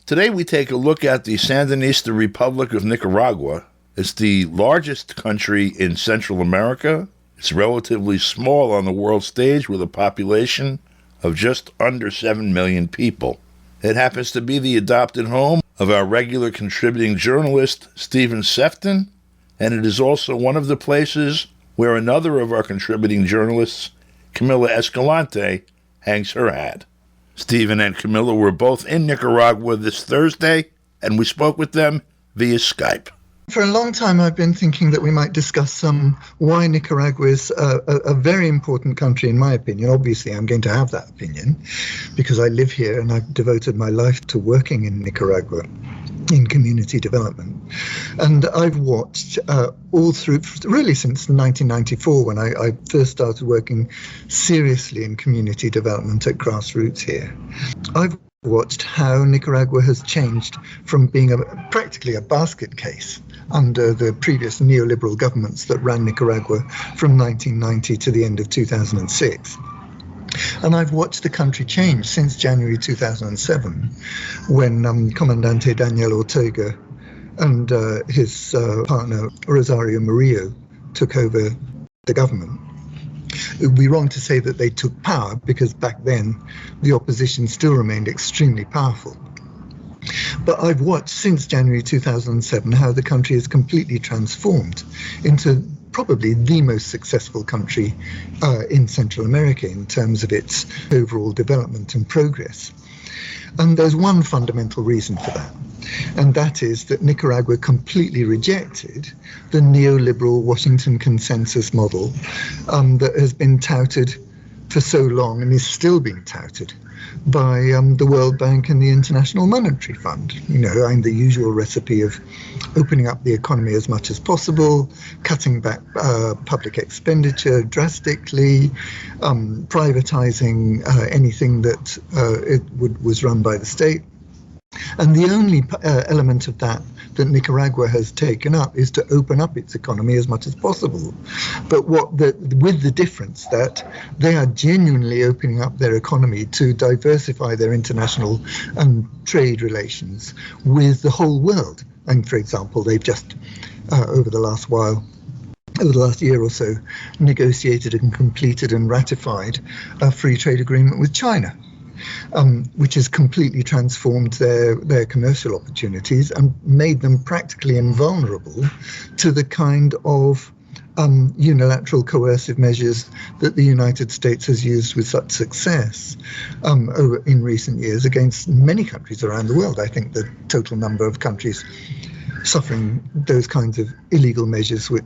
Today we take a look at the Sandinista Republic of Nicaragua. It's the largest country in Central America. It's relatively small on the world stage with a population of just under 7 million people. It happens to be the adopted home of our regular contributing journalist, Stephen Sefton, and it is also one of the places where another of our contributing journalists, Camila Escalante, hangs her hat. Stephen and Camila were both in Nicaragua this Thursday, and we spoke with them via Skype. For a long time, I've been thinking that we might discuss why Nicaragua is a very important country, in my opinion. Obviously, I'm going to have that opinion because I live here and I've devoted my life to working in Nicaragua in community development. And I've watched all through, really since 1994, when I first started working seriously in community development at grassroots here. I've watched how Nicaragua has changed from being practically a basket case under the previous neoliberal governments that ran Nicaragua from 1990 to the end of 2006. And I've watched the country change since January 2007, when Comandante Daniel Ortega and his partner Rosario Murillo took over the government. It would be wrong to say that they took power, because back then the opposition still remained extremely powerful. But I've watched since January 2007 how the country has completely transformed into probably the most successful country in Central America in terms of its overall development and progress. And there's one fundamental reason for that, and that is that Nicaragua completely rejected the neoliberal Washington consensus model that has been touted for so long and is still being touted by the World Bank and the International Monetary Fund. You know, and the usual recipe of opening up the economy as much as possible, cutting back public expenditure drastically, privatizing anything that was run by the state. And the only element of that Nicaragua has taken up is to open up its economy as much as possible. But with the difference that they are genuinely opening up their economy to diversify their international and trade relations with the whole world. And for example, they've just, over the last year or so, negotiated and completed and ratified a free trade agreement with China. Which has completely transformed their commercial opportunities and made them practically invulnerable to the kind of unilateral coercive measures that the United States has used with such success in recent years against many countries around the world. I think the total number of countries suffering those kinds of illegal measures with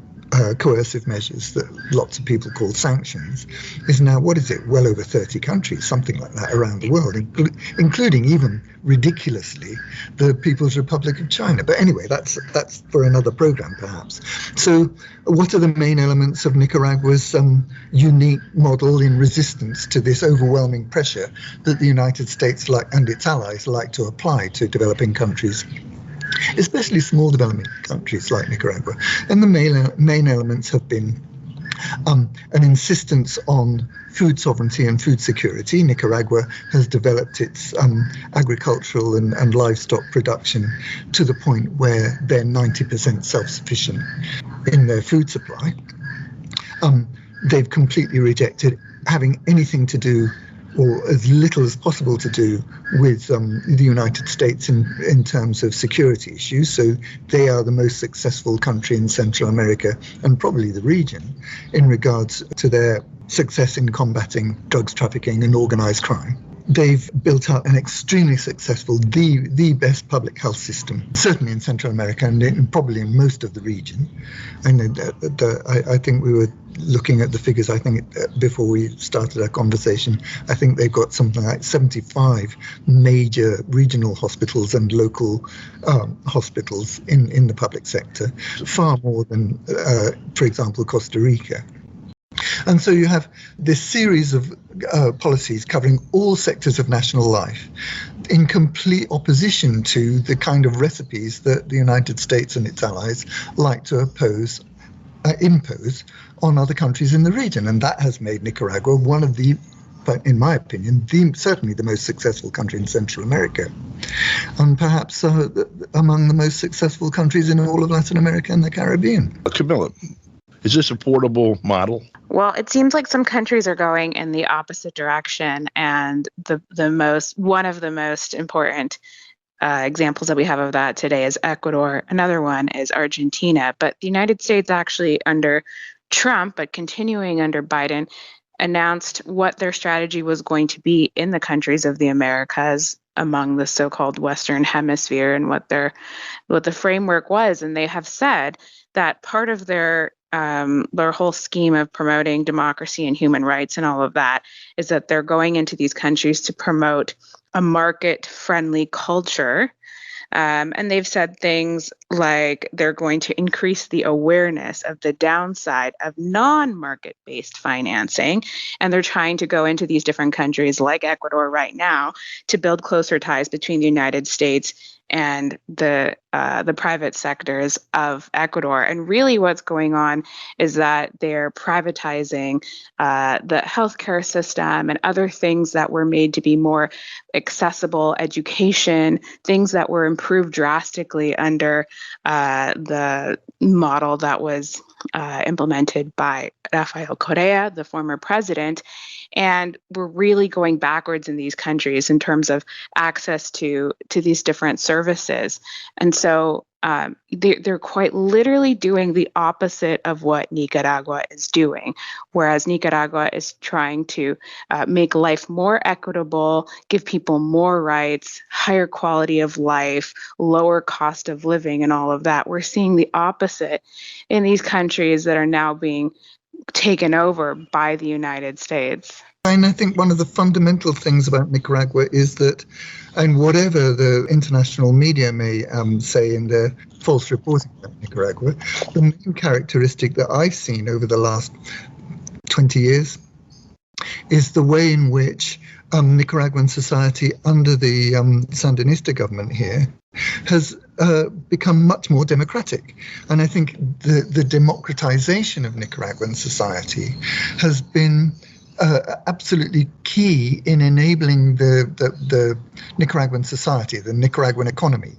coercive measures that lots of people call sanctions is now, well over 30 countries, something like that, around the world, including even, ridiculously, the People's Republic of China. But anyway, that's for another program, perhaps. So what are the main elements of Nicaragua's unique model in resistance to this overwhelming pressure that the United States and its allies like to apply to developing countries, especially small developing countries like Nicaragua? And the main elements have been an insistence on food sovereignty and food security. Nicaragua has developed its agricultural and livestock production to the point where they're 90% self-sufficient in their food supply. They've completely rejected having anything to do, or as little as possible to do, with the United States in terms of security issues. So they are the most successful country in Central America and probably the region in regards to their success in combating drugs trafficking and organized crime. They've built up an extremely successful, the best public health system, certainly in Central America and probably in most of the region. And I think we were looking at the figures, I think, before we started our conversation. I think they've got something like 75 major regional hospitals and local hospitals in the public sector, far more than, for example, Costa Rica. And so you have this series of policies covering all sectors of national life in complete opposition to the kind of recipes that the United States and its allies like to impose on other countries in the region. And that has made Nicaragua one of the but in my opinion, certainly the most successful country in Central America, and perhaps among the most successful countries in all of Latin America and the Caribbean. Camilla, is this a portable model? Well, it seems like some countries are going in the opposite direction, and one of the most important examples that we have of that today is Ecuador. Another one is Argentina. But the United States actually under Trump, but continuing under Biden, announced what their strategy was going to be in the countries of the Americas among the so-called Western Hemisphere and what the framework was. And they have said that part of their whole scheme of promoting democracy and human rights and all of that is that they're going into these countries to promote a market-friendly culture. And they've said things like they're going to increase the awareness of the downside of non-market-based financing. And they're trying to go into these different countries like Ecuador right now to build closer ties between the United States and the private sectors of Ecuador. And really what's going on is that they're privatizing the healthcare system and other things that were made to be more accessible, education, things that were improved drastically under the model that was implemented by Rafael Correa, the former president. And we're really going backwards in these countries in terms of access to these different services. And so they're quite literally doing the opposite of what Nicaragua is doing, whereas Nicaragua is trying to make life more equitable, give people more rights, higher quality of life, lower cost of living, and all of that. We're seeing the opposite in these countries that are now being taken over by the United States. And I think one of the fundamental things about Nicaragua is that, and whatever the international media may say in their false reporting about Nicaragua, the main characteristic that I've seen over the last 20 years is the way in which Nicaraguan society under the Sandinista government here has become much more democratic. And I think the democratization of Nicaraguan society has been absolutely key in enabling the Nicaraguan society, the Nicaraguan economy,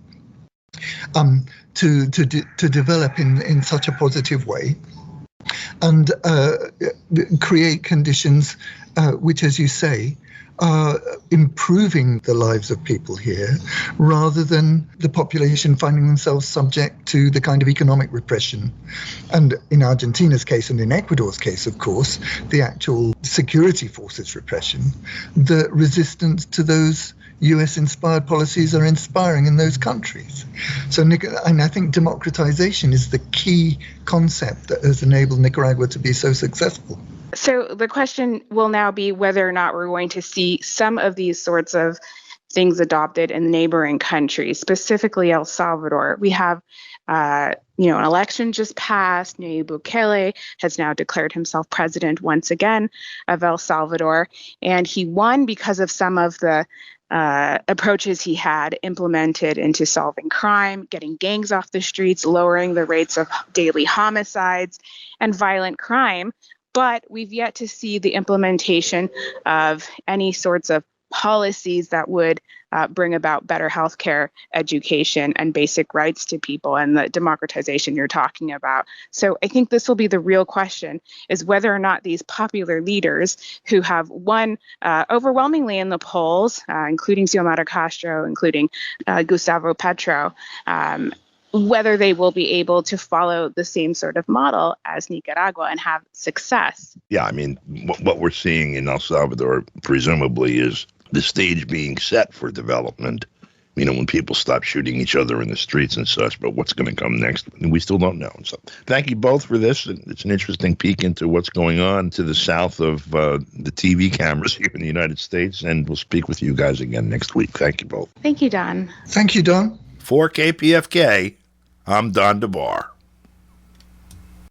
to develop in such a positive way and create conditions which, as you say, are improving the lives of people here rather than the population finding themselves subject to the kind of economic repression. And in Argentina's case and in Ecuador's case, of course, the actual security forces repression, the resistance to those US-inspired policies are inspiring in those countries. So, and I think democratization is the key concept that has enabled Nicaragua to be so successful. So the question will now be whether or not we're going to see some of these sorts of things adopted in neighboring countries, specifically El Salvador. We have, an election just passed. Nayib Bukele has now declared himself president once again of El Salvador, and he won because of some of the approaches he had implemented into solving crime, getting gangs off the streets, lowering the rates of daily homicides and violent crime. But we've yet to see the implementation of any sorts of policies that would bring about better healthcare, education, and basic rights to people, and the democratization you're talking about. So I think this will be the real question, is whether or not these popular leaders who have won overwhelmingly in the polls, including Xiomara Castro, including Gustavo Petro, whether they will be able to follow the same sort of model as Nicaragua and have success. Yeah, I mean, what we're seeing in El Salvador, presumably, is the stage being set for development, when people stop shooting each other in the streets and such. But what's going to come next, we still don't know. So thank you both for this. It's an interesting peek into what's going on to the south of the TV cameras here in the United States. And we'll speak with you guys again next week. Thank you both. Thank you, Don. Thank you, Don. For KPFK, I'm Don DeBar.